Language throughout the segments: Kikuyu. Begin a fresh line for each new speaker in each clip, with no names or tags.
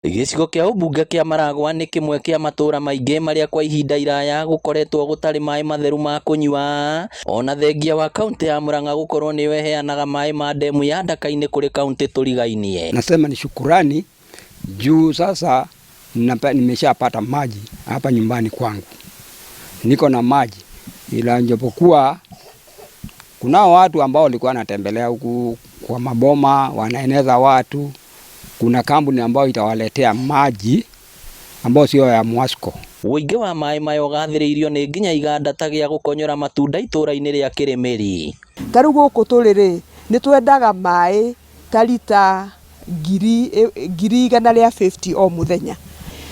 Gĩcigo kĩa ũmbunge kĩa Maragwa nĩ kĩmwe kĩa matũũra maingĩ marĩa kwa ihinda iraya gũkoretwo gũtarĩ maĩ matheru ma kũnyua, ona thengia wa kaunti ya Murang'a gũkorwo nĩyo ĩheanaga maĩ ma demu ya Ndaka-inĩ kũrĩ kaunti tũrigainie.
Nasema ni shukurani juu sasa nimeshapata maji hapa nyumbani kwangu, niko na maji, ila njapokuwa kunao watu ambao walikuwa wanatembelea huku kwa maboma wanaeneza watu. Kuna kampuni ambayo itawaletea maji ambayo sio ya Mwasco.
Ũingĩ wa maĩ mayo gathĩrĩirio nĩ nginya iganda ta gĩa gũkonyora matunda itũũra-inĩ rĩa Kĩrĩmĩri.
Ta rĩu gũkũ tũrĩ nĩ twendaga maĩ ta lita 150 o mũthenya.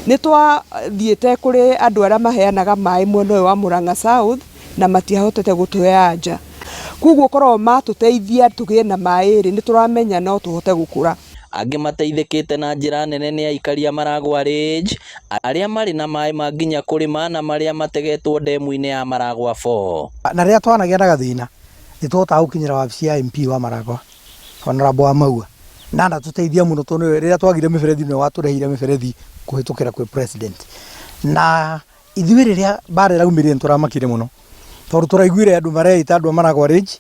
Nĩ twathiĩte kũrĩ andũ arĩa maheanaga maĩ mwena ũyũ wa Murang'a South na matiahotete gũtũhe nja. Koguo korwo matũteithia tũgĩe na maĩ nĩ tũramenya no tũhote gũkũra.
Angĩ mateithĩkĩte na njĩra nene nĩ aikari a Maragwa Range arĩa marĩ na maĩ ma nginya kũrĩma na marĩa mategetwo demu-inĩ ya Maragwa 4.
Na rĩrĩa twanagĩa na gathĩna nĩ tũhotaga gũkinyĩra wabici ya MP wa Maragwa Honorable Wamaua na ndatũteithia mũno tondũ rĩrĩa twagire mĩberethi nĩ watũrehire mĩberethi kũhĩtũkĩra kwĩ president. Na ithuĩ rĩrĩa bara ĩraumĩrire nĩ tũramakire mũno tondũ tũraiguire andũ mareita andũ a Maragwa Range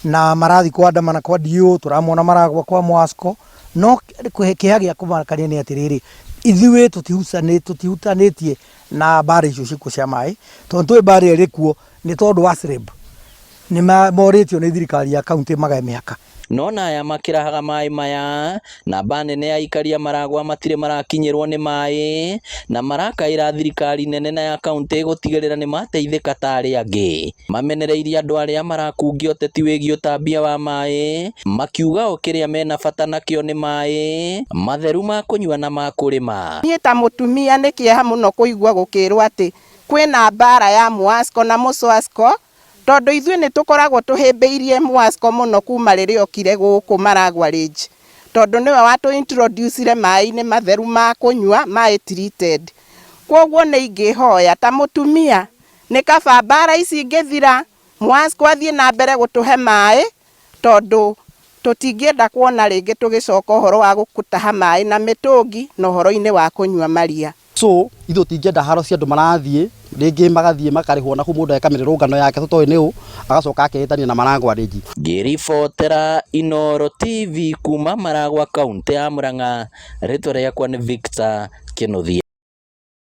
na marathi kwandamana kwa DO, tũramona Maragwa kwa Mwasco. No kĩeha gĩa kũmakania nĩ atĩrĩrĩ, ithuĩ tũtihutanĩtie na bara icio cikuo cia maĩ tondũ tũĩ bara ĩrĩ kuo nĩ tondũ wa SREB nĩ morĩtio nĩ thirikari ya kaunti magae mĩhaka.
No na aya makĩrahaga maĩ maya namba nene ya aikari a Maragwa matirĩ marakinyĩrwo nĩ maĩ na marakaĩra thirikari nene na ya kaunti gũtigĩrĩra nĩ mateithĩka ta arĩa angĩ. Mamenereirie andũ arĩa marakungia ũteti wĩgiĩ ũtambia wa maĩ makiuga o kĩrĩa mena bata nakĩo nĩ maĩ matheru ma kũnyua na ma kũrĩma.
Niĩ ta mũtumia nĩ kĩeha mũno kũigua gũkĩrwo atĩ kwĩna mbara ya Mwasco na Mũcwasco tondũ ithuĩ nĩ tũkoragwo tũhĩmbĩirie Mwasco mũno kuma rĩrĩa okire gũkũ Maragwa Range tondũ nĩwe watũ introducire maĩ-inĩ matheru ma kũnyua maĩ treated. Kwoguo nĩ ingĩhoya ta mũtumia nĩ kaba mbara ici ingĩthira Mwasco athiĩ na mbere gũtũhe maĩ tondũ tũtingĩenda kuona rĩngĩ tũgĩcoka ũhoro wa gũtaha maĩ na mĩtũngi na ũhoro-inĩ wa kũnyua maria.
So ithuĩ tũtingĩenda haro cia andũ marathiĩ rĩngĩ magathiĩ makarĩhwo na kũ mũndũ eka mĩrũrũngano yake tũtoĩ nĩ ũ agacoka akehĩtania na Maragwa Range.
Ngĩribotera Inooro TV kuma Maragwa kaunti ya Murang'a, rĩtwa rĩakwa nĩ Victor Kĩnuthia.